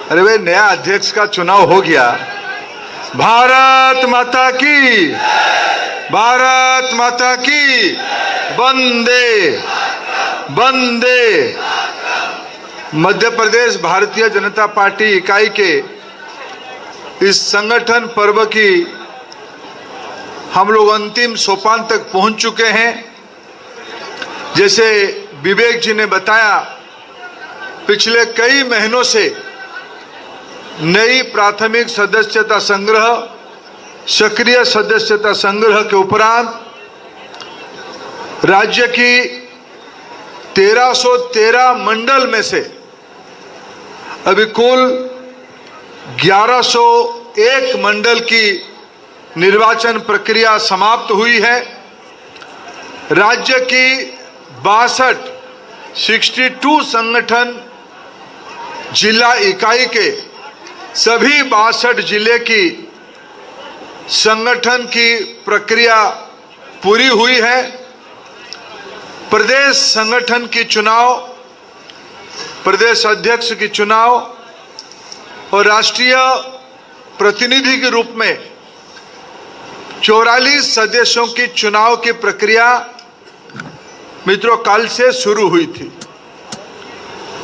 अरे भाई, नया अध्यक्ष का चुनाव हो गया। भारत माता की, भारत माता की, वंदे वंदे। मध्य प्रदेश भारतीय जनता पार्टी इकाई के इस संगठन पर्व की हम लोग अंतिम सोपान तक पहुंच चुके हैं। जैसे विवेक जी ने बताया, पिछले कई महीनों से नई प्राथमिक सदस्यता संग्रह, सक्रिय सदस्यता संग्रह के उपरांत राज्य की 1313 मंडल में से अभी कुल 1101 मंडल की निर्वाचन प्रक्रिया समाप्त हुई है। राज्य की 62 संगठन जिला इकाई के सभी 62 जिले की संगठन की प्रक्रिया पूरी हुई है। प्रदेश संगठन की चुनाव, प्रदेश अध्यक्ष की चुनाव और राष्ट्रीय प्रतिनिधि के रूप में 44 सदस्यों की चुनाव की प्रक्रिया मित्रों कल से शुरू हुई थी।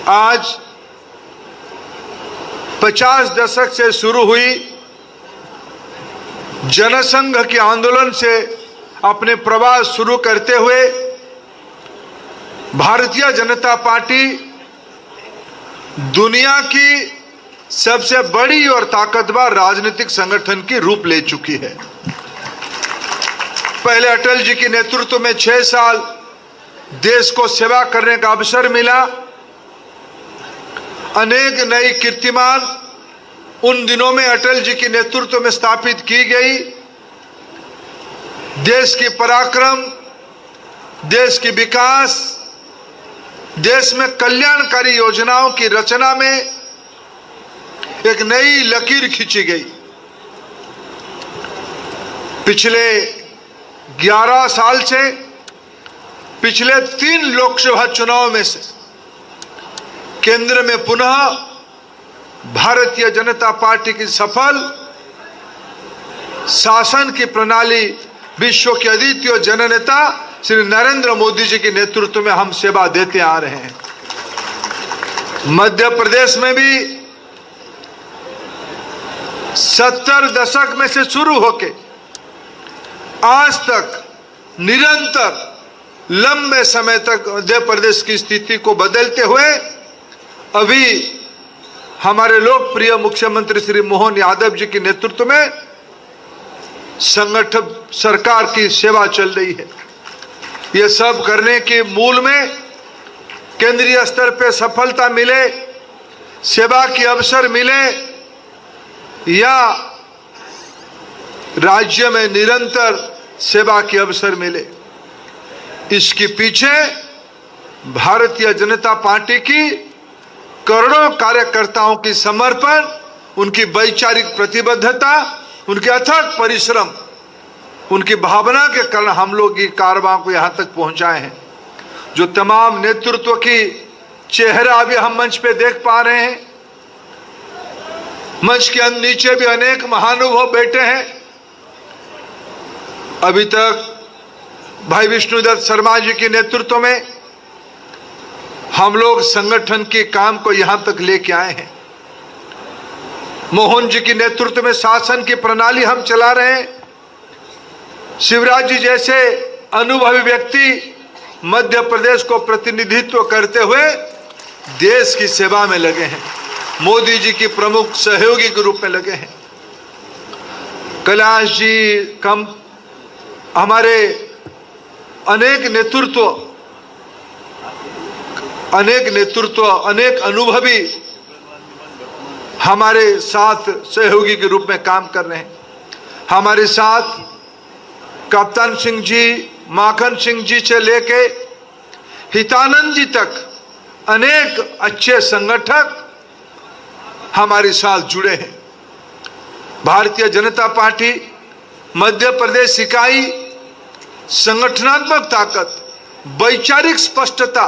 आज 50 दशक से शुरू हुई जनसंघ के आंदोलन से अपने प्रवास शुरू करते हुए भारतीय जनता पार्टी दुनिया की सबसे बड़ी और ताकतवर राजनीतिक संगठन की रूप ले चुकी है। पहले अटल जी के नेतृत्व में 6 साल देश को सेवा करने का अवसर मिला। अनेक नई कीर्तिमान उन दिनों में अटल जी के नेतृत्व में स्थापित की गई। देश की पराक्रम, देश की विकास, देश में कल्याणकारी योजनाओं की रचना में एक नई लकीर खींची गई। पिछले 11 साल से पिछले 3 लोकसभा चुनाव में से केंद्र में पुनः भारतीय जनता पार्टी की सफल शासन की प्रणाली, विश्व के अद्वितीय जननेता श्री नरेंद्र मोदी जी के नेतृत्व में हम सेवा देते आ रहे हैं। मध्य प्रदेश में भी 70 दशक में से शुरू होके आज तक निरंतर लंबे समय तक मध्य प्रदेश की स्थिति को बदलते हुए अभी हमारे लोकप्रिय मुख्यमंत्री श्री मोहन यादव जी के नेतृत्व में संगठन सरकार की सेवा चल रही है। ये सब करने के मूल में केंद्रीय स्तर पे सफलता मिले, सेवा के अवसर मिले या राज्य में निरंतर सेवा के अवसर मिले, इसके पीछे भारतीय जनता पार्टी की करोड़ों कार्यकर्ताओं की समर्पण, उनकी वैचारिक प्रतिबद्धता, उनके अथक परिश्रम, उनकी भावना के कारण हम लोग की कारवां को यहाँ तक पहुँचाए हैं। जो तमाम नेतृत्व की चेहरा अभी हम मंच पे देख पा रहे हैं, मंच के नीचे भी अनेक महानुभाव बैठे हैं। अभी तक भाई विष्णुदत्त शर्मा जी के नेतृत्व में हम लोग संगठन के काम को यहाँ तक लेके आए हैं। मोहन जी के नेतृत्व में शासन की प्रणाली हम चला रहे हैं। शिवराज जी जैसे अनुभवी व्यक्ति मध्य प्रदेश को प्रतिनिधित्व करते हुए देश की सेवा में लगे हैं, मोदी जी की प्रमुख सहयोगी के रूप में लगे हैं। कैलाश जी कम हमारे अनेक नेतृत्व अनेक अनुभवी हमारे साथ सहयोगी के रूप में काम कर रहे हैं। हमारे साथ कप्तान सिंह जी, माखन सिंह जी से लेके हितानंद जी तक अनेक अच्छे संगठक हमारे साथ जुड़े हैं। भारतीय जनता पार्टी मध्य प्रदेश इकाई संगठनात्मक ताकत, वैचारिक स्पष्टता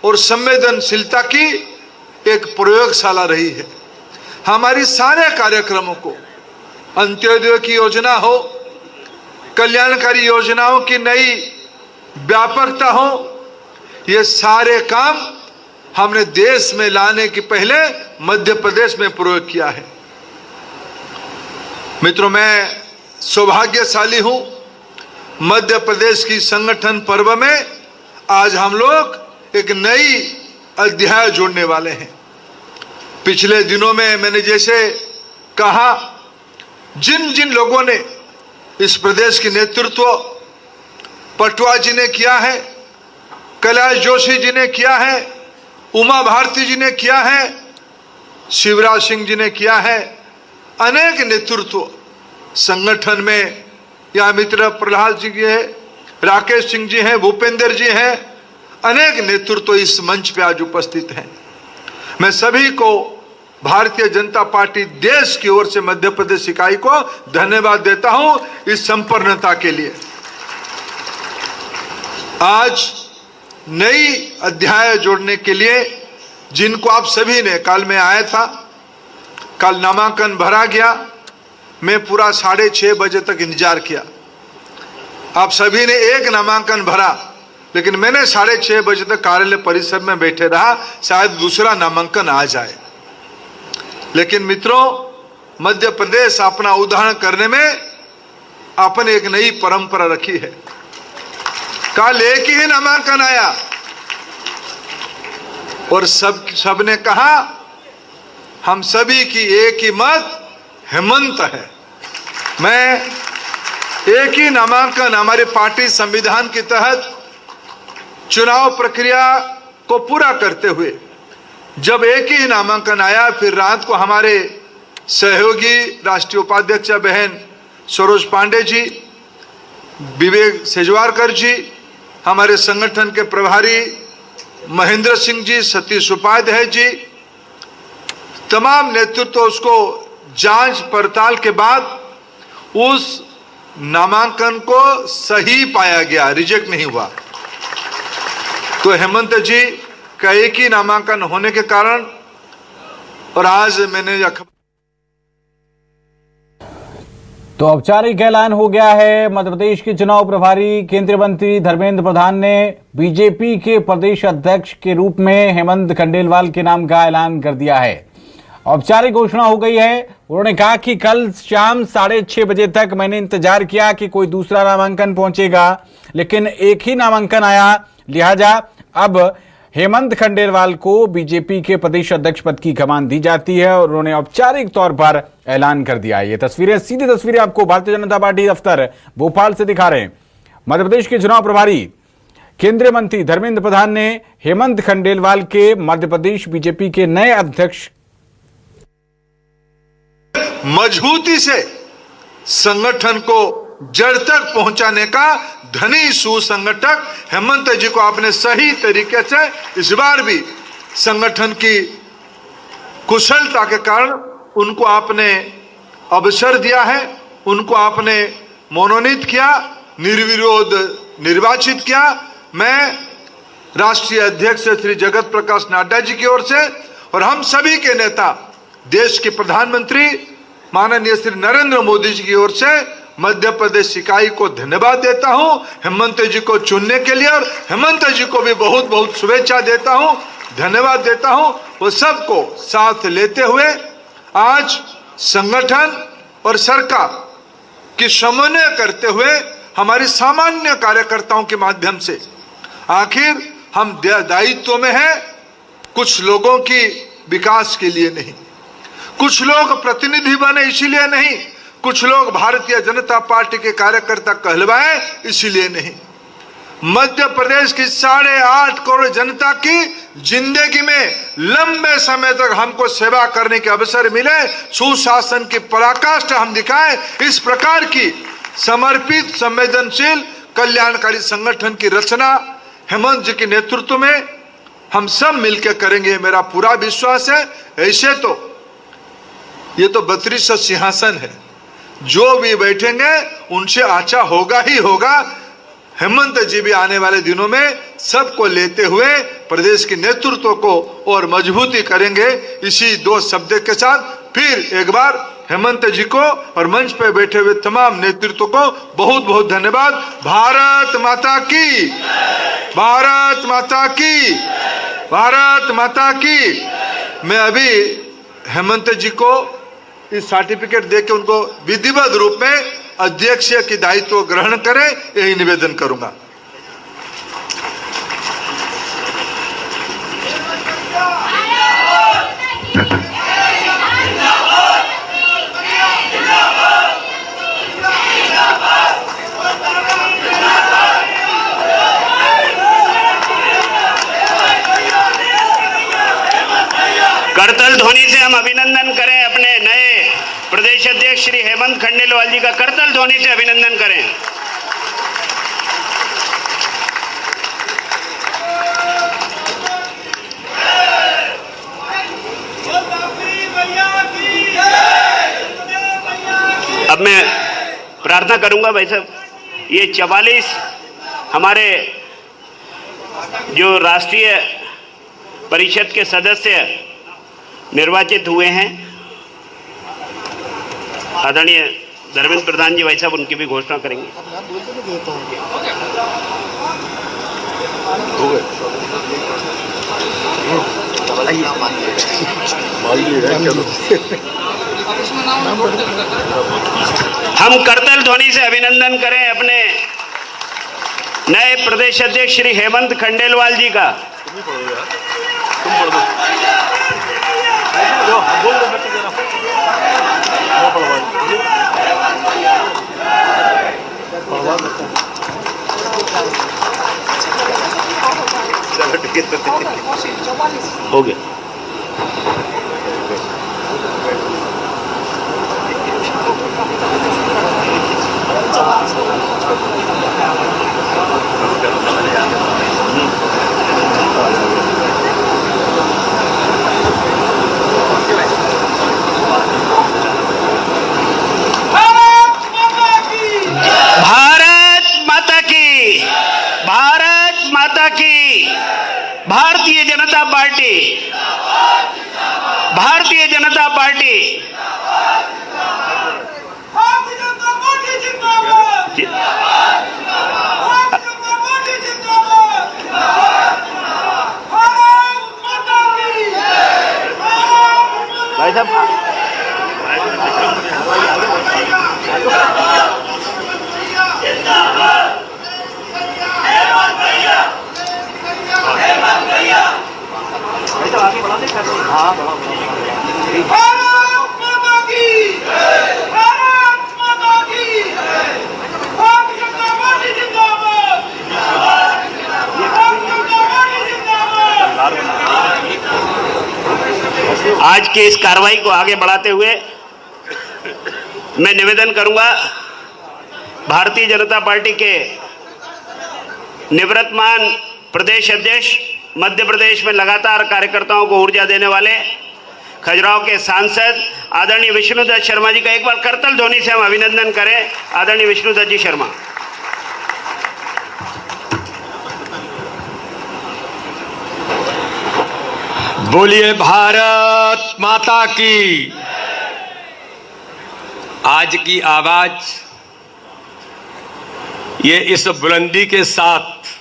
और संवेदनशीलता की एक प्रयोगशाला रही है। हमारी सारे कार्यक्रमों को, अंत्योदय की योजना हो, कल्याणकारी योजनाओं की नई व्यापकता हो, ये सारे काम हमने देश में लाने के पहले मध्य प्रदेश में प्रयोग किया है। मित्रों, मैं सौभाग्यशाली हूं, मध्य प्रदेश की संगठन पर्व में आज हम लोग एक नई अध्याय जोड़ने वाले हैं। पिछले दिनों में मैंने जैसे कहा, जिन जिन लोगों ने इस प्रदेश की नेतृत्व पटवा जी ने किया है, कैलाश जोशी जी ने किया है, उमा भारती जी ने किया है, शिवराज सिंह जी ने किया है, अनेक नेतृत्व संगठन में, या मित्र प्रहलाद जी है, राकेश सिंह जी हैं, भूपेंद्र जी हैं, अनेक नेतृत्व इस मंच पे आज उपस्थित हैं। मैं सभी को भारतीय जनता पार्टी देश की ओर से मध्य प्रदेश इकाई को धन्यवाद देता हूं इस संपन्नता के लिए। आज नई अध्याय जोड़ने के लिए जिनको आप सभी ने, कल मैं आया था, कल नामांकन भरा गया, मैं पूरा 6:30 बजे तक इंतजार किया। आप सभी ने एक नामांकन भरा, लेकिन मैंने 6:30 बजे तक कार्यालय परिसर में बैठे रहा, शायद दूसरा नामांकन आ जाए। लेकिन मित्रों, मध्य प्रदेश अपना उदाहरण करने में अपन एक नई परंपरा रखी है। कल एक ही नामांकन आया और सबने कहा हम सभी की एक ही मत हेमंत है। मैं एक ही नामांकन, हमारी पार्टी संविधान के तहत चुनाव प्रक्रिया को पूरा करते हुए जब एक ही नामांकन आया, फिर रात को हमारे सहयोगी राष्ट्रीय उपाध्यक्ष बहन सरोज पांडे जी, विवेक सेजवारकर जी, हमारे संगठन के प्रभारी महेंद्र सिंह जी, सतीश उपाध्याय जी, तमाम नेतृत्व उसको जांच पड़ताल के बाद उस नामांकन को सही पाया गया, रिजेक्ट नहीं हुआ। तो हेमंत जी का एक ही नामांकन होने के कारण, और आज मैंने तो औपचारिक ऐलान हो गया है। मध्य प्रदेश के चुनाव प्रभारी केंद्रीय मंत्री धर्मेंद्र प्रधान ने बीजेपी के प्रदेश अध्यक्ष के रूप में हेमंत खंडेलवाल के नाम का ऐलान कर दिया है। औपचारिक घोषणा हो गई है। उन्होंने कहा कि कल शाम 6:30 बजे तक मैंने इंतजार किया कि कोई दूसरा नामांकन पहुंचेगा, लेकिन एक ही नामांकन आया, लिहाजा अब हेमंत खंडेलवाल को बीजेपी के प्रदेश अध्यक्ष पद की कमान दी जाती है और उन्होंने औपचारिक तौर पर ऐलान कर दिया है। ये तस्वीरें, सीधी तस्वीरें आपको भारतीय जनता पार्टी दफ्तर भोपाल से दिखा रहे हैं। मध्य प्रदेश के चुनाव प्रभारी केंद्रीय मंत्री धर्मेंद्र प्रधान ने हेमंत खंडेलवाल के मध्य प्रदेश बीजेपी के नए अध्यक्ष मजबूती से संगठन को जड़ तक पहुंचाने का धनी सुसंगठक हेमंत जी को आपने सही तरीके से इस बार भी संगठन की कुशलता के कारण उनको आपने अवसर दिया है, उनको आपने मनोनीत किया, निर्विरोध निर्वाचित किया। मैं राष्ट्रीय अध्यक्ष श्री जगत प्रकाश नड्डा जी की ओर से और हम सभी के नेता, देश के प्रधानमंत्री माननीय श्री नरेंद्र मोदी जी की ओर से मध्य प्रदेश इकाई को धन्यवाद देता हूं हेमंत जी को चुनने के लिए, और हेमंत जी को भी बहुत बहुत शुभेच्छा देता हूं, धन्यवाद देता हूं। वो सबको साथ लेते हुए आज संगठन और सरकार की समन्वय करते हुए हमारी सामान्य कार्यकर्ताओं के माध्यम से, आखिर हम दायित्व में हैं कुछ लोगों की विकास के लिए नहीं, कुछ लोग प्रतिनिधि बने इसीलिए नहीं, कुछ लोग भारतीय जनता पार्टी के कार्यकर्ता कहलवाए इसीलिए नहीं। मध्य प्रदेश की 8.5 करोड़ जनता की जिंदगी में लंबे समय तक हमको सेवा करने के अवसर मिले, सुशासन की पराकाष्ठा हम दिखाएं, इस प्रकार की समर्पित संवेदनशील कल्याणकारी संगठन की रचना हेमंत जी के नेतृत्व में हम सब मिलकर करेंगे, मेरा पूरा विश्वास है। ऐसे तो ये तो 32 सिंहासन है, जो भी बैठेंगे उनसे अच्छा होगा ही होगा। हेमंत जी भी आने वाले दिनों में सबको लेते हुए प्रदेश के नेतृत्व को और मजबूती करेंगे। इसी 2 शब्द के साथ फिर एक बार हेमंत जी को और मंच पे बैठे हुए तमाम नेतृत्व को बहुत बहुत धन्यवाद। भारत माता की, भारत माता की, भारत माता की। मैं अभी हेमंत जी को इस सर्टिफिकेट देके उनको विधिवत रूप में अध्यक्ष की दायित्व ग्रहण करें, यही निवेदन करूंगा। करतल ध्वनि से हम अभिनंदन करें अपने नए प्रदेश अध्यक्ष श्री हेमंत खंडेलवाल जी का। करतल ध्वनि से अभिनंदन करें। अब मैं प्रार्थना करूंगा भाई साहब, ये 44 हमारे जो राष्ट्रीय परिषद के सदस्य निर्वाचित हुए हैं, आदरणीय धर्मेंद्र प्रधान जी भाई साहब उनकी भी घोषणा करेंगे। हम करतल ध्वनि से अभिनंदन करें अपने नए प्रदेश अध्यक्ष श्री हेमंत खंडेलवाल जी का। हो गया। भारतीय जनता पार्टी, भारतीय जनता पार्टी, भाई साहब आज की इस कार्रवाई को आगे बढ़ाते हुए मैं निवेदन करूंगा भारतीय जनता पार्टी के निवर्तमान प्रदेश अध्यक्ष, मध्य प्रदेश में लगातार कार्यकर्ताओं को ऊर्जा देने वाले खजुराहो के सांसद आदरणीय विष्णुदत्त शर्मा जी का एक बार करतल ध्वनि से हम अभिनंदन करें। आदरणीय विष्णुदत्त जी शर्मा। बोलिए भारत माता की। आज की आवाज ये इस बुलंदी के साथ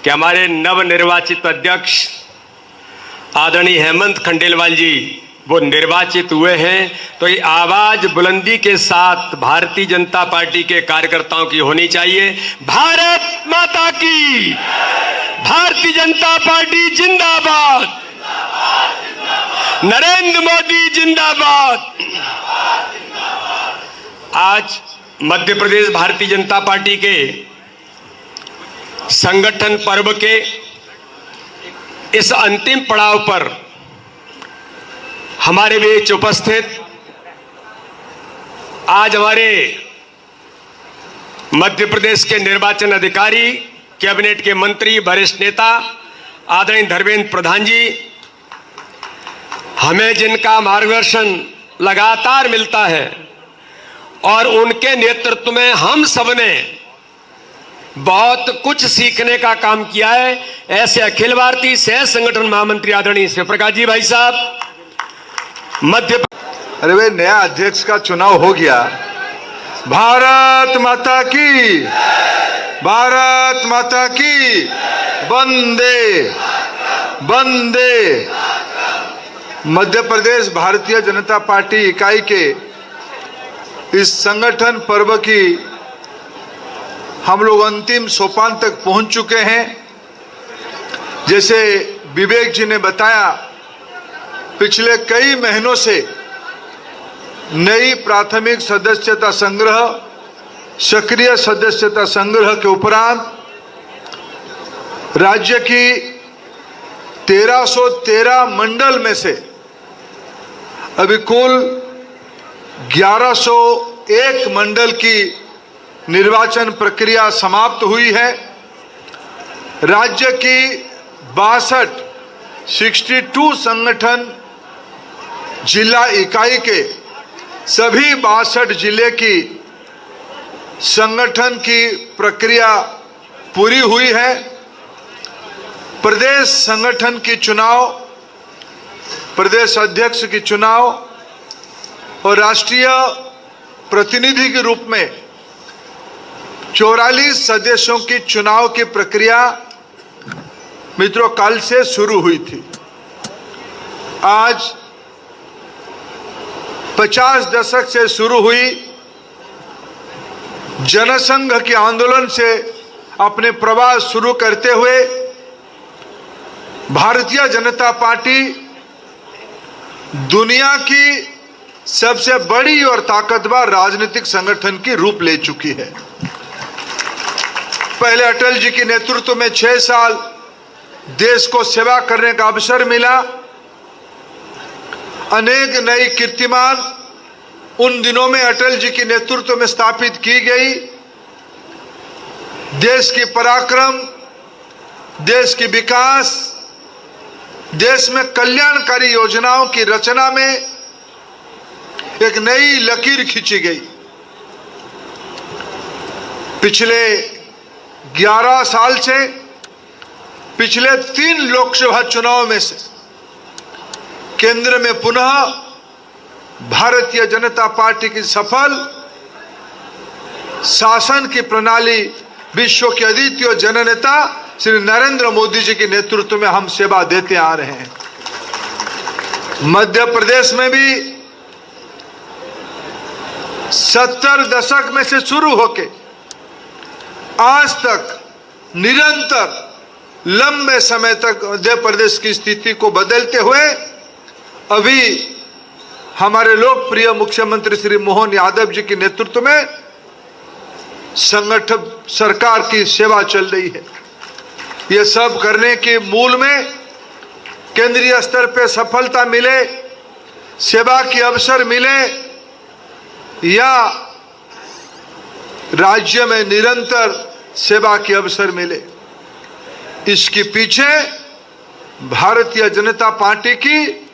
कि हमारे नवनिर्वाचित अध्यक्ष आदरणीय हेमंत खंडेलवाल जी वो निर्वाचित हुए हैं, तो ये आवाज बुलंदी के साथ भारतीय जनता पार्टी के कार्यकर्ताओं की होनी चाहिए। भारत माता की, भारतीय जनता पार्टी जिंदाबाद, नरेंद्र मोदी जिंदाबाद। आज मध्य प्रदेश भारतीय जनता पार्टी के संगठन पर्व के इस अंतिम पड़ाव पर हमारे बीच उपस्थित आज हमारे मध्य प्रदेश के निर्वाचन अधिकारी, कैबिनेट के मंत्री, वरिष्ठ नेता आदरणीय धर्मेंद्र प्रधान जी, हमें जिनका मार्गदर्शन लगातार मिलता है और उनके नेतृत्व में हम सबने बहुत कुछ सीखने का काम किया है, ऐसे अखिल भारतीय सह संगठन महामंत्री आदरणीय शिव प्रकाश जी भाई साहब, मध्य अरे भाई, नया अध्यक्ष का चुनाव हो गया। भारत माता की, भारत माता की, वंदे वंदे। मध्य प्रदेश भारतीय जनता पार्टी इकाई के इस संगठन पर्व की हम लोग अंतिम सोपान तक पहुंच चुके हैं। जैसे विवेक जी ने बताया, पिछले कई महीनों से नई प्राथमिक सदस्यता संग्रह, सक्रिय सदस्यता संग्रह के उपरांत राज्य की 1313 मंडल में से अभी कुल 1101 मंडल की निर्वाचन प्रक्रिया समाप्त हुई है। राज्य की 62 संगठन जिला इकाई के सभी 62 जिले की संगठन की प्रक्रिया पूरी हुई है। प्रदेश संगठन की चुनाव, प्रदेश अध्यक्ष की चुनाव और राष्ट्रीय प्रतिनिधि के रूप में 44 सदस्यों की चुनाव की प्रक्रिया मित्रों कल से शुरू हुई थी। आज 50 दशक से शुरू हुई जनसंघ के आंदोलन से अपने प्रवास शुरू करते हुए भारतीय जनता पार्टी दुनिया की सबसे बड़ी और ताकतवर राजनीतिक संगठन की रूप ले चुकी है। पहले अटल जी के नेतृत्व में 6 साल देश को सेवा करने का अवसर मिला। अनेक नई कीर्तिमान उन दिनों में अटल जी के नेतृत्व में स्थापित की गई। देश की पराक्रम, देश की विकास, देश में कल्याणकारी योजनाओं की रचना में एक नई लकीर खींची गई। पिछले 11 साल से पिछले 3 लोकसभा चुनाव में से केंद्र में पुनः भारतीय जनता पार्टी की सफल शासन की प्रणाली, विश्व के अद्वितीय जननेता श्री नरेंद्र मोदी जी के नेतृत्व में हम सेवा देते आ रहे हैं। मध्य प्रदेश में भी 70 दशक में से शुरू होके आज तक निरंतर लंबे समय तक मध्य प्रदेश की स्थिति को बदलते हुए अभी हमारे लोकप्रिय मुख्यमंत्री श्री मोहन यादव जी के नेतृत्व में संगठन सरकार की सेवा चल रही है। ये सब करने के मूल में केंद्रीय स्तर पे सफलता मिले, सेवा के अवसर मिले या राज्य में निरंतर सेवा के अवसर मिले, इसके पीछे भारतीय जनता पार्टी की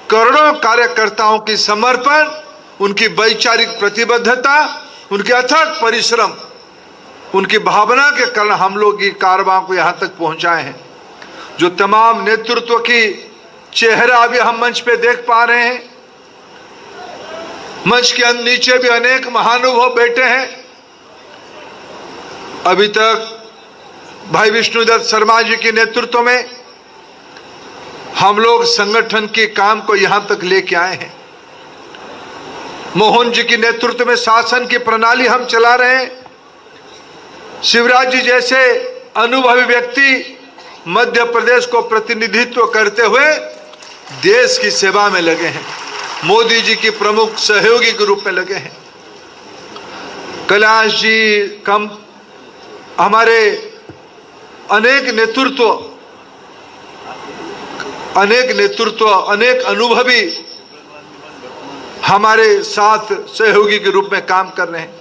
करोड़ों कार्यकर्ताओं की समर्पण, उनकी वैचारिक प्रतिबद्धता, उनके अथक परिश्रम, उनकी भावना के कारण हम लोग की कारवां को यहां तक पहुंचाए हैं। जो तमाम नेतृत्व की चेहरा अभी हम मंच पे देख पा रहे हैं, मंच के नीचे भी अनेक महानुभाव बैठे हैं। अभी तक भाई विष्णुदत्त शर्मा जी के नेतृत्व में हम लोग संगठन के काम को यहां तक लेके आए हैं। मोहन जी के नेतृत्व में शासन की प्रणाली हम चला रहे हैं। शिवराज जी जैसे अनुभवी व्यक्ति मध्य प्रदेश को प्रतिनिधित्व करते हुए देश की सेवा में लगे हैं, मोदी जी की प्रमुख सहयोगी के रूप में लगे हैं। कैलाश जी कम हमारे अनेक नेतृत्व अनेक अनुभवी हमारे साथ सहयोगी के रूप में काम कर रहे हैं।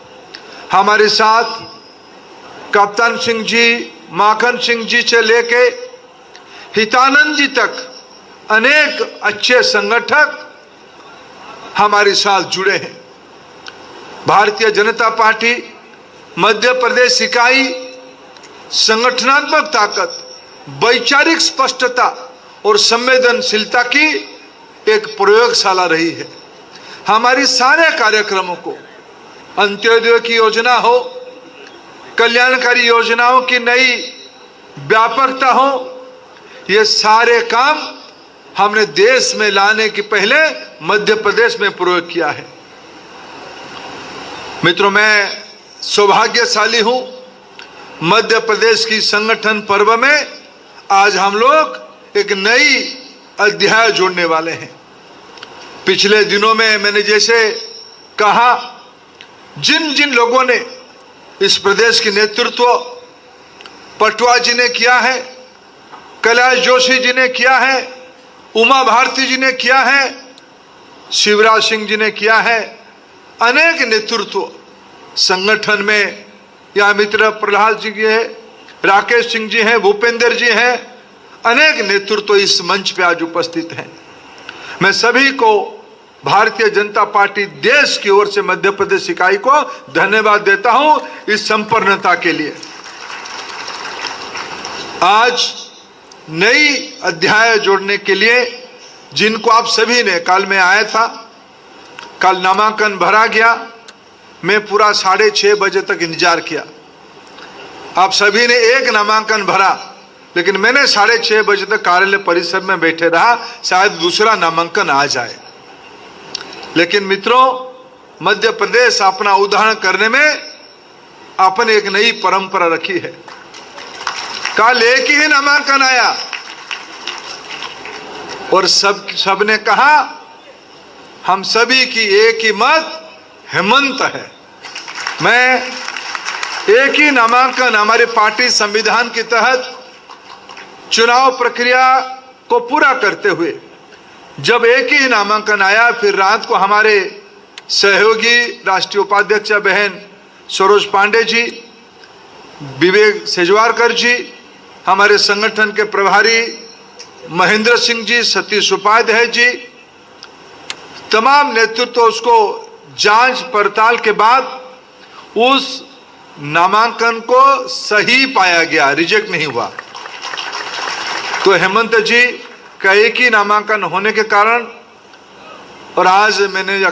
हमारे साथ कप्तान सिंह जी, माखन सिंह जी से लेके हितानंद जी तक अनेक अच्छे संगठक हमारे साथ जुड़े हैं। भारतीय जनता पार्टी मध्य प्रदेश इकाई संगठनात्मक ताकत, वैचारिक स्पष्टता और संवेदनशीलता की एक प्रयोगशाला रही है। हमारी सारे कार्यक्रमों को, अंत्योदय की योजना हो, कल्याणकारी योजनाओं की नई व्यापकता हो, ये सारे काम हमने देश में लाने के पहले मध्य प्रदेश में प्रयोग किया है। मित्रों, मैं सौभाग्यशाली हूं, मध्य प्रदेश की संगठन पर्व में आज हम लोग एक नई अध्याय जोड़ने वाले हैं। पिछले दिनों में मैंने जैसे कहा, जिन जिन लोगों ने इस प्रदेश की नेतृत्व पटवा जी ने किया है, कैलाश जोशी जी ने किया है, उमा भारती जी ने किया है, शिवराज सिंह जी ने किया है, अनेक नेतृत्व संगठन में, या मित्र प्रहलाद जी है, राकेश सिंह जी हैं, भूपेंद्र जी हैं, अनेक नेतृत्व इस मंच पे आज उपस्थित हैं। मैं सभी को भारतीय जनता पार्टी देश की ओर से मध्य प्रदेश इकाई को धन्यवाद देता हूं इस संपन्नता के लिए। आज नई अध्याय जोड़ने के लिए जिनको आप सभी ने, कल मैं आया था, कल नामांकन भरा गया, मैं पूरा 6:30 बजे तक इंतजार किया। आप सभी ने एक नामांकन भरा, लेकिन मैंने 6:30 बजे तक कार्यालय परिसर में बैठे रहा, शायद दूसरा नामांकन आ जाए। लेकिन मित्रों, मध्य प्रदेश अपना उदाहरण करने में अपन एक नई परंपरा रखी है। कल एक ही नामांकन आया और सबने कहा हम सभी की एक ही मत हेमंत है। मैं एक ही नामांकन हमारी पार्टी संविधान के तहत चुनाव प्रक्रिया को पूरा करते हुए जब एक ही नामांकन आया, फिर रात को हमारे सहयोगी राष्ट्रीय उपाध्यक्ष बहन सरोज पांडे जी, विवेक सेजवारकर जी, हमारे संगठन के प्रभारी महेंद्र सिंह जी, सतीश उपाध्याय जी, तमाम नेतृत्व उसको जांच पड़ताल के बाद उस नामांकन को सही पाया गया, रिजेक्ट नहीं हुआ। तो हेमंत जी का एक ही नामांकन होने के कारण, और आज मैंने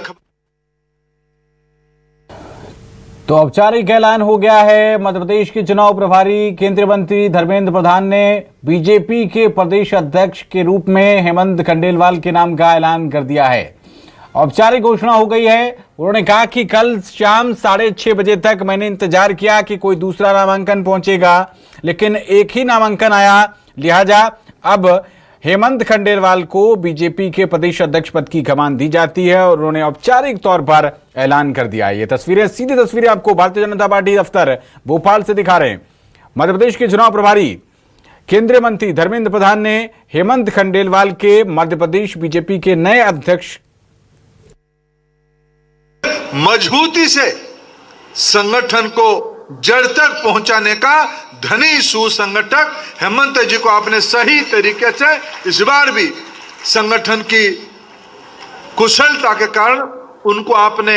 तो औपचारिक ऐलान हो गया है। मध्य प्रदेश के चुनाव प्रभारी केंद्रीय मंत्री धर्मेंद्र प्रधान ने बीजेपी के प्रदेश अध्यक्ष के रूप में हेमंत खंडेलवाल के नाम का ऐलान कर दिया है। औपचारिक घोषणा हो गई है। उन्होंने कहा कि कल शाम 6:30 बजे तक मैंने इंतजार किया कि कोई दूसरा नामांकन पहुंचेगा, लेकिन एक ही नामांकन आया, लिहाजा अब हेमंत खंडेलवाल को बीजेपी के प्रदेश अध्यक्ष पद की कमान दी जाती है और उन्होंने औपचारिक तौर पर ऐलान कर दिया है। ये तस्वीरें, सीधी तस्वीरें आपको भारतीय जनता पार्टी दफ्तर भोपाल से दिखा रहे हैं। मध्य प्रदेश के चुनाव प्रभारी केंद्रीय मंत्री धर्मेंद्र प्रधान ने हेमंत खंडेलवाल के मध्य प्रदेश बीजेपी के नए अध्यक्ष मजबूती से संगठन को जड़ तक पहुंचाने का धनी सुसंगठक हेमंत जी को आपने सही तरीके से इस बार भी संगठन की कुशलता के कारण उनको आपने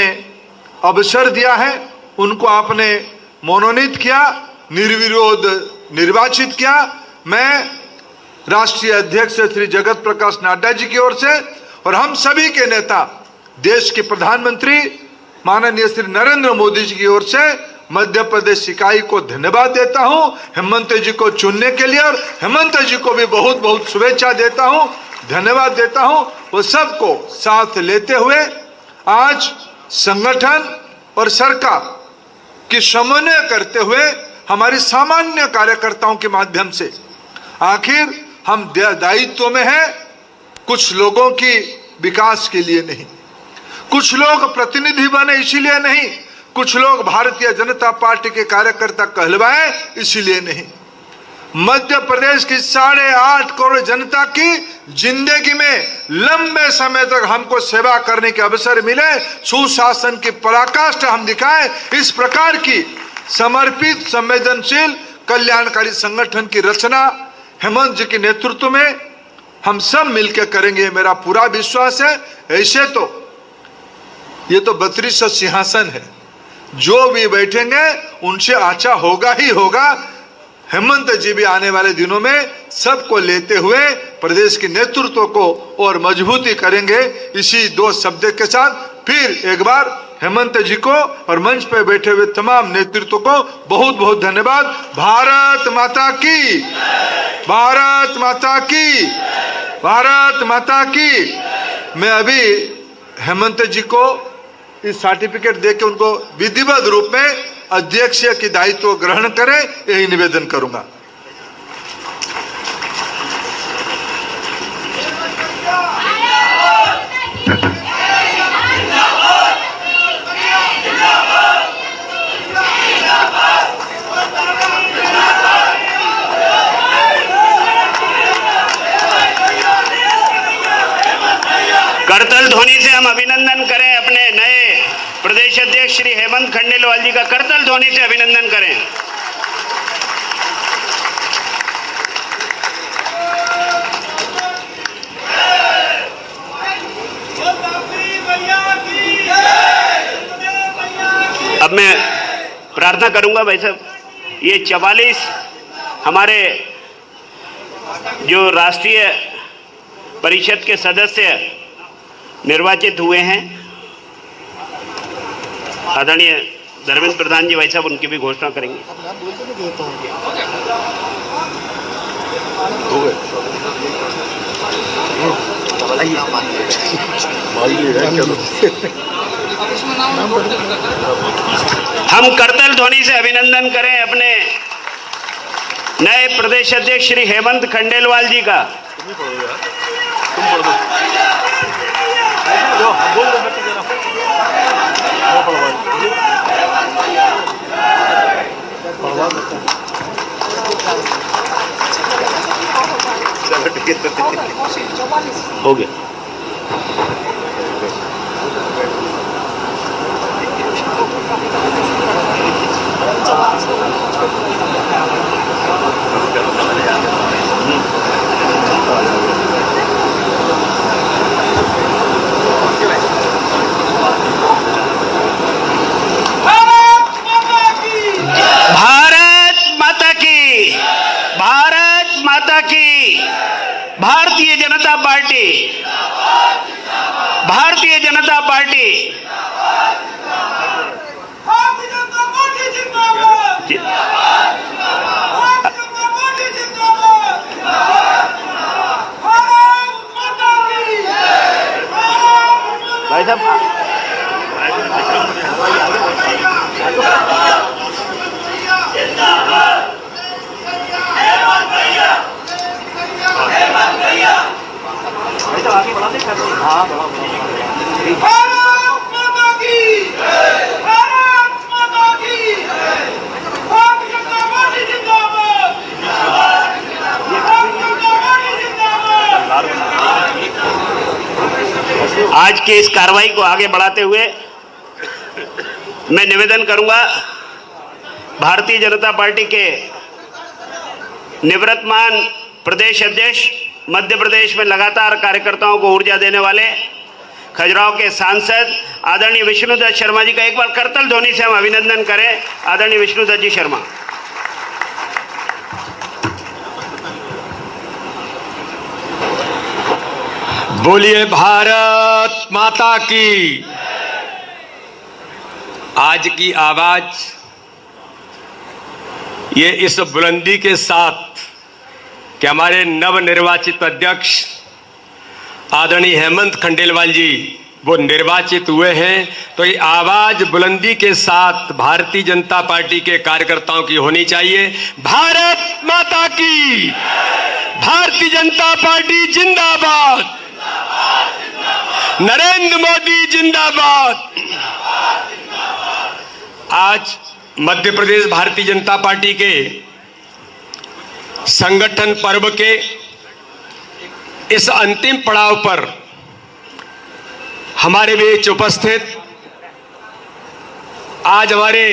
अवसर दिया है, उनको आपने मनोनीत किया, निर्विरोध निर्वाचित किया। मैं राष्ट्रीय अध्यक्ष श्री जगत प्रकाश नड्डा जी की ओर से और हम सभी के नेता, देश के प्रधानमंत्री माननीय श्री नरेंद्र मोदी जी की ओर से मध्य प्रदेश इकाई को धन्यवाद देता हूं हेमंत जी को चुनने के लिए, और हेमंत जी को भी बहुत बहुत शुभेच्छा देता हूं, धन्यवाद देता हूं। वो सबको साथ लेते हुए आज संगठन और सरकार की समन्वय करते हुए हमारी सामान्य कार्यकर्ताओं के माध्यम से, आखिर हम दायित्व में हैं कुछ लोगों की विकास के लिए नहीं, कुछ लोग प्रतिनिधि बने इसीलिए नहीं, कुछ लोग भारतीय जनता पार्टी के कार्यकर्ता कहलवाए इसीलिए नहीं। मध्य प्रदेश की 8.5 करोड़ जनता की जिंदगी में लंबे समय तक हमको सेवा करने के अवसर मिले, सुशासन की पराकाष्ठा हम दिखाएं, इस प्रकार की समर्पित संवेदनशील कल्याणकारी संगठन की रचना हेमंत जी के नेतृत्व में हम सब मिलकर करेंगे, मेरा पूरा विश्वास है। ऐसे तो ये तो 32 सिंहासन है, जो भी बैठेंगे उनसे अच्छा होगा ही होगा। हेमंत जी भी आने वाले दिनों में सबको लेते हुए प्रदेश के नेतृत्व को और मजबूती करेंगे। इसी 2 शब्द के साथ फिर एक बार हेमंत जी को और मंच पे बैठे हुए तमाम नेतृत्व को बहुत बहुत धन्यवाद। भारत माता की, भारत माता की, भारत माता की। मैं अभी हेमंत जी को इस सर्टिफिकेट देके उनको विधिवत रूप में अध्यक्ष की दायित्व ग्रहण करें, यही निवेदन करूंगा। करतल ध्वनि से हम अभिनंदन करें अपने नए प्रदेश अध्यक्ष श्री हेमंत खंडेलवाल जी का। करतल ध्वनि से अभिनंदन करें। अब मैं प्रार्थना करूंगा भाई साहब, ये 44 हमारे जो राष्ट्रीय परिषद के सदस्य निर्वाचित हुए हैं, आदरणीय धर्मेंद्र प्रधान जी भाई साहब उनकी भी घोषणा करेंगे। हम करतल ध्वनि से अभिनंदन करें अपने नए प्रदेश अध्यक्ष श्री हेमंत खंडेलवाल जी का। हो गया। भारतीय जनता पार्टी, भारतीय जनता पार्टी, भाई साहब आज की इस कार्रवाई को आगे बढ़ाते हुए मैं निवेदन करूंगा भारतीय जनता पार्टी के निवर्तमान प्रदेश अध्यक्ष, मध्य प्रदेश में लगातार कार्यकर्ताओं को ऊर्जा देने वाले खजुराहो के सांसद आदरणीय विष्णुदत्त शर्मा जी का एक बार करतल ध्वनि से हम अभिनंदन करें। आदरणीय विष्णुदत्त जी शर्मा। बोलिए भारत माता की। आज की आवाज ये इस बुलंदी के साथ कि हमारे नवनिर्वाचित अध्यक्ष आदरणीय हेमंत खंडेलवाल जी वो निर्वाचित हुए हैं, तो ये आवाज बुलंदी के साथ भारतीय जनता पार्टी के कार्यकर्ताओं की होनी चाहिए। भारत माता की, भारतीय जनता पार्टी जिंदाबाद, नरेंद्र मोदी जिंदाबाद। आज मध्य प्रदेश भारतीय जनता पार्टी के संगठन पर्व के इस अंतिम पड़ाव पर हमारे बीच उपस्थित आज हमारे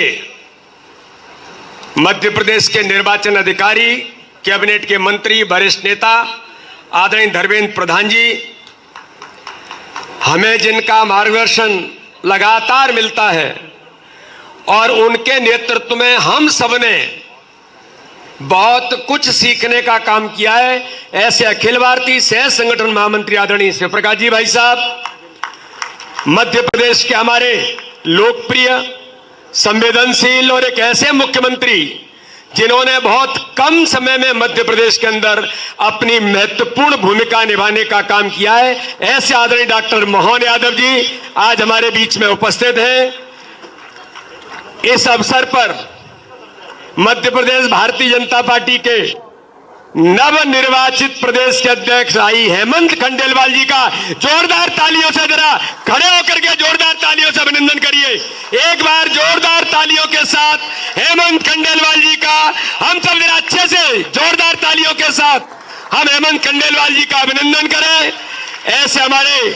मध्य प्रदेश के निर्वाचन अधिकारी, कैबिनेट के मंत्री, वरिष्ठ नेता आदरणीय धर्मेंद्र प्रधान जी, हमें जिनका मार्गदर्शन लगातार मिलता है और उनके नेतृत्व में हम सबने बहुत कुछ सीखने का काम किया है। ऐसे अखिल भारतीय सह संगठन महामंत्री आदरणीय शिव प्रकाश जी भाई साहब, मध्य प्रदेश के हमारे लोकप्रिय, संवेदनशील और एक ऐसे मुख्यमंत्री जिन्होंने बहुत कम समय में मध्य प्रदेश के अंदर अपनी महत्वपूर्ण भूमिका निभाने का काम किया है, ऐसे आदरणीय डॉक्टर मोहन यादव जी आज हमारे बीच में उपस्थित हैं। इस अवसर पर मध्य प्रदेश भारतीय जनता पार्टी के नवनिर्वाचित प्रदेश के अध्यक्ष भाई हेमंत खंडेलवाल जी का जोरदार तालियों से जरा खड़े होकर के जोरदार तालियों से अभिनंदन करिए। एक बार जोरदार तालियों के साथ हेमंत खंडेलवाल जी का हम सब जरा अच्छे से जोरदार तालियों के साथ हम हेमंत खंडेलवाल जी का अभिनंदन करें। ऐसे हमारे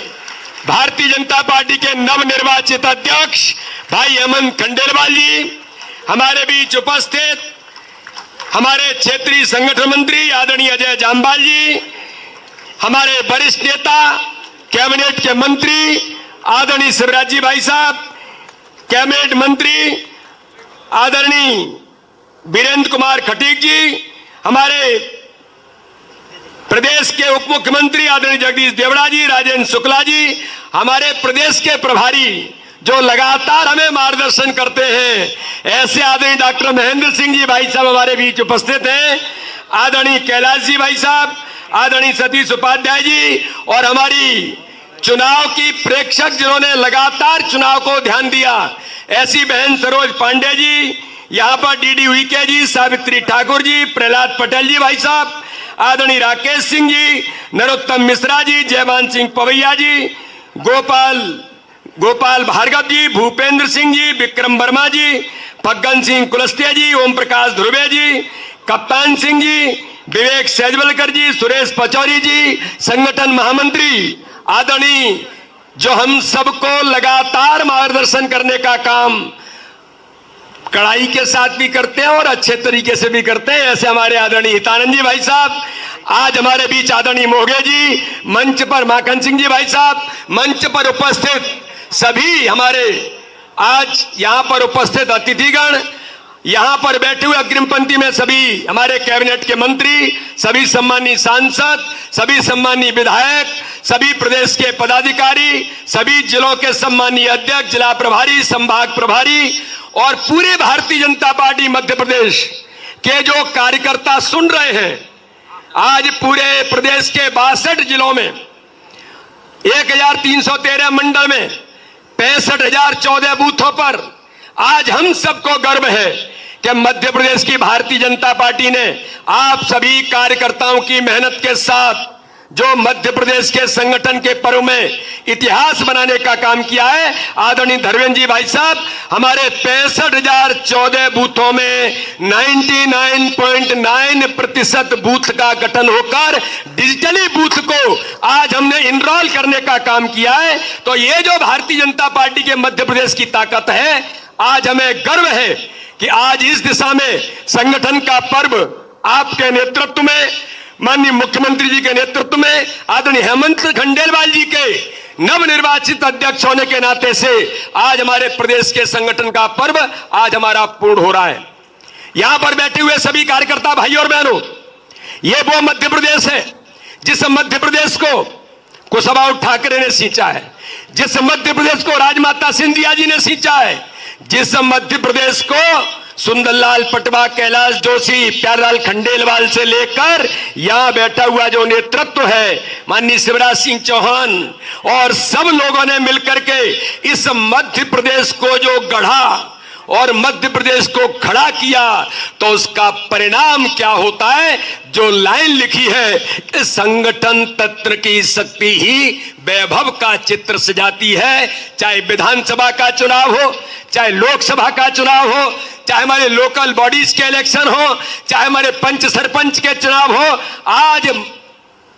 भारतीय जनता पार्टी के नवनिर्वाचित अध्यक्ष भाई हेमंत खंडेलवाल जी हमारे बीच उपस्थित, हमारे क्षेत्रीय संगठन मंत्री आदरणीय अजय जामवाल जी, हमारे वरिष्ठ नेता कैबिनेट के मंत्री आदरणीय शिवराज जी भाई साहब, कैबिनेट मंत्री आदरणीय वीरेंद्र कुमार खटीक जी, हमारे प्रदेश के उप मुख्यमंत्री आदरणीय जगदीश देवड़ा जी, राजेंद्र शुक्ला जी, हमारे प्रदेश के प्रभारी जो लगातार हमें मार्गदर्शन करते हैं, ऐसे आदरणीय डॉक्टर महेंद्र सिंह जी भाई साहब हमारे बीच उपस्थित हैं, आदरणीय कैलाश जी भाई साहब, आदरणीय सतीश उपाध्याय जी, और हमारी चुनाव की प्रेक्षक जिन्होंने लगातार चुनाव को ध्यान दिया, ऐसी बहन सरोज पांडे जी, यहाँ पर डीडी उइके जी, सावित्री ठाकुर जी, प्रहलाद पटेल जी भाई साहब, आदरणीय राकेश सिंह जी, नरोत्तम मिश्रा जी, जयमान सिंह पवैया जी, गोपाल भार्गव जी, भूपेंद्र सिंह जी, विक्रम वर्मा जी, फग्गन सिंह कुलस्ते जी, ओम प्रकाश ध्रुवे जी, कप्तान सिंह जी, विवेक सेजवलकर जी, सुरेश पचौरी जी, संगठन महामंत्री आदरणीय जो हम सबको लगातार मार्गदर्शन करने का काम कड़ाई के साथ भी करते हैं और अच्छे तरीके से भी करते हैं, ऐसे हमारे आदरणीय हितानंद जी भाई साहब, आज हमारे बीच आदरणीय मोगे जी, मंच पर माखन सिंह जी भाई साहब, मंच पर उपस्थित सभी हमारे आज यहां पर उपस्थित अतिथिगण, यहां पर बैठे हुए अग्रिम पंक्ति में सभी हमारे कैबिनेट के मंत्री, सभी सम्मानीय सांसद, सभी सम्मानीय विधायक, सभी प्रदेश के पदाधिकारी, सभी जिलों के सम्मानीय अध्यक्ष, जिला प्रभारी, संभाग प्रभारी और पूरे भारतीय जनता पार्टी मध्य प्रदेश के जो कार्यकर्ता सुन रहे हैं, आज पूरे प्रदेश के 62 जिलों में 1313 मंडल में 65,014 बूथों पर आज हम सबको गर्व है कि मध्य प्रदेश की भारतीय जनता पार्टी ने आप सभी कार्यकर्ताओं की मेहनत के साथ जो मध्य प्रदेश के संगठन के पर्व में इतिहास बनाने का काम किया है। आदरणीय धर्मेंद्र जी भाई साहब, हमारे 65,014 बूथों में 99.9% बूथ का गठन होकर डिजिटली बूथ को आज हमने इनरोल करने का काम किया है। तो ये जो भारतीय जनता पार्टी के मध्य प्रदेश की ताकत है, आज हमें गर्व है कि आज इस दिशा में संगठन का पर्व आपके नेतृत्व में, माननीय मुख्यमंत्री जी के नेतृत्व में, आदरणीय हेमंत खंडेलवाल जी के नवनिर्वाचित अध्यक्ष होने के नाते से आज हमारे प्रदेश के संगठन का पर्व आज हमारा पूर्ण हो रहा है। यहां पर बैठे हुए सभी कार्यकर्ता भाई और बहनों, ये वो मध्य प्रदेश है जिस मध्य प्रदेश को कुशवाहा ठाकरे ने सींचा है, जिस मध्य प्रदेश को राजमाता सिंधिया जी ने सींचा है, जिस मध्य प्रदेश को सुंदरलाल पटवा, कैलाश जोशी, प्यारेलाल खंडेलवाल से लेकर यहां बैठा हुआ जो नेतृत्व है माननीय शिवराज सिंह चौहान और सब लोगों ने मिलकर के इस मध्य प्रदेश को जो गढ़ा और मध्य प्रदेश को खड़ा किया, तो उसका परिणाम क्या होता है, जो लाइन लिखी है कि संगठन तंत्र की शक्ति ही वैभव का चित्र सजाती है। चाहे विधानसभा का चुनाव हो, चाहे लोकसभा का चुनाव हो, चाहे हमारे लोकल बॉडीज के इलेक्शन हो, चाहे हमारे पंच सरपंच के चुनाव हो, आज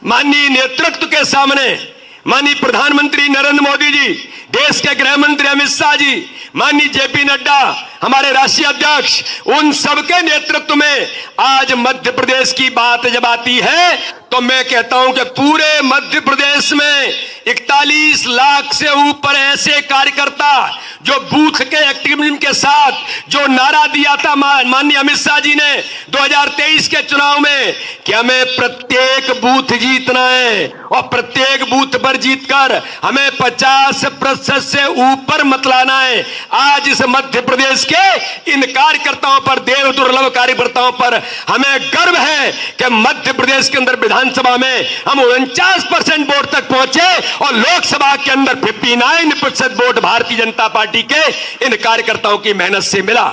माननीय नेतृत्व के सामने माननीय प्रधानमंत्री नरेंद्र मोदी जी, देश के गृह मंत्री अमित शाह जी, माननीय जेपी नड्डा हमारे राष्ट्रीय अध्यक्ष, उन सबके नेतृत्व में आज मध्य प्रदेश की बात जब आती है तो मैं कहता हूं कि पूरे मध्य प्रदेश में 41 लाख से ऊपर ऐसे कार्यकर्ता जो बूथ के एक्टिविज्म के साथ जो नारा दिया था माननीय अमित शाह जी ने 2023 के चुनाव में कि हमें प्रत्येक बूथ जीतना है और प्रत्येक बूथ पर जीतकर हमें 50% से ऊपर मतलाना है। आज इस मध्य प्रदेश के इन कार्यकर्ताओं पर, देव दुर्लभ कार्यकर्ताओं पर हमें गर्व है कि मध्य प्रदेश के अंदर विधानसभा में हम 49% वोट तक पहुंचे और लोकसभा के अंदर 59% वोट भारतीय जनता पार्टी के इन कार्यकर्ताओं की मेहनत से मिला।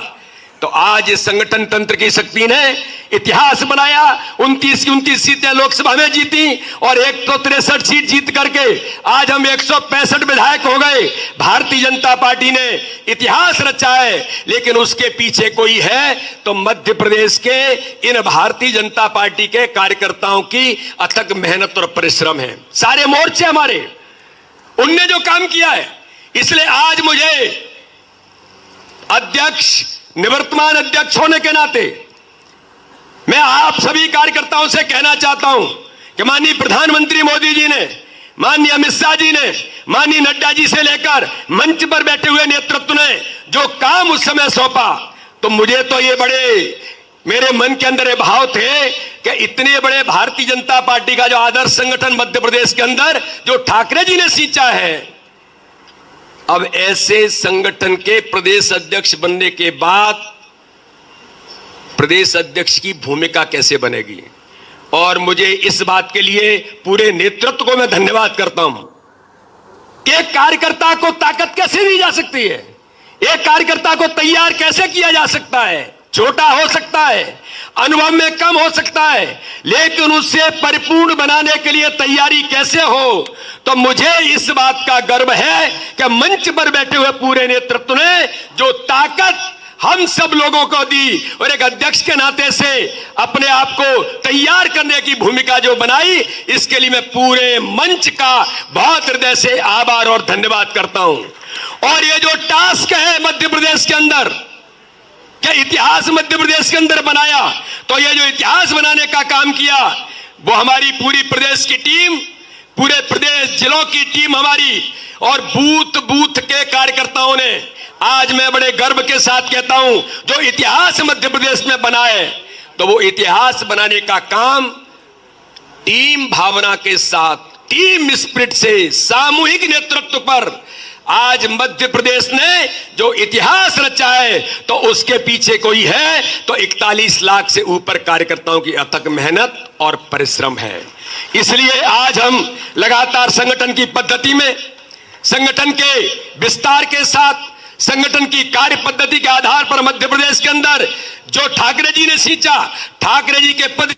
तो आज इस संगठन तंत्र की शक्ति ने इतिहास बनाया। 29 की 29 सीटें लोकसभा में जीती और 163 सीट जीत करके आज हम 165 विधायक हो गए। भारतीय जनता पार्टी ने इतिहास रचा है, लेकिन उसके पीछे कोई है तो मध्य प्रदेश के इन भारतीय जनता पार्टी के कार्यकर्ताओं की अथक मेहनत और परिश्रम है। सारे मोर्चे हमारे, उनने जो काम किया है। इसलिए आज मुझे अध्यक्ष, निवर्तमान अध्यक्ष होने के नाते मैं आप सभी कार्यकर्ताओं से कहना चाहता हूं कि माननीय प्रधानमंत्री मोदी जी ने, माननीय अमित शाह जी ने, माननीय नड्डा जी से लेकर मंच पर बैठे हुए नेतृत्व ने जो काम उस समय सौंपा, तो मुझे तो ये बड़े मेरे मन के अंदर ये भाव थे कि इतने बड़े भारतीय जनता पार्टी का जो आदर्श संगठन मध्य प्रदेश के अंदर जो ठाकरे जी ने सींचा है, अब ऐसे संगठन के प्रदेश अध्यक्ष बनने के बाद प्रदेश अध्यक्ष की भूमिका कैसे बनेगी। और मुझे इस बात के लिए पूरे नेतृत्व को मैं धन्यवाद करता हूं कि एक कार्यकर्ता को ताकत कैसे दी जा सकती है, एक कार्यकर्ता को तैयार कैसे किया जा सकता है। छोटा हो सकता है, अनुभव में कम हो सकता है, लेकिन उसे परिपूर्ण बनाने के लिए तैयारी कैसे हो। तो मुझे इस बात का गर्व है कि मंच पर बैठे हुए पूरे नेतृत्व ने जो ताकत हम सब लोगों को दी और एक अध्यक्ष के नाते से अपने आप को तैयार करने की भूमिका जो बनाई, इसके लिए मैं पूरे मंच का बहुत हृदय से आभार और धन्यवाद करता हूं। और ये जो टास्क है मध्य प्रदेश के अंदर, क्या इतिहास मध्य प्रदेश के अंदर बनाया, तो ये जो इतिहास बनाने का काम किया वो हमारी पूरी प्रदेश की टीम, पूरे प्रदेश जिलों की टीम हमारी और बूथ बूथ के कार्यकर्ताओं ने, आज मैं बड़े गर्व के साथ कहता हूं, जो इतिहास मध्य प्रदेश में बना है, तो वो इतिहास बनाने का काम टीम भावना के साथ, टीम स्पिरिट से, सामूहिक नेतृत्व पर आज मध्य प्रदेश ने जो इतिहास रचा है, तो उसके पीछे कोई है तो 41 लाख से ऊपर कार्यकर्ताओं की अथक मेहनत और परिश्रम है। इसलिए आज हम लगातार संगठन की पद्धति में, संगठन के विस्तार के साथ, संगठन की कार्य पद्धति के आधार पर मध्य प्रदेश के अंदर जो ठाकरे जी ने सींचा, ठाकरे जी के पद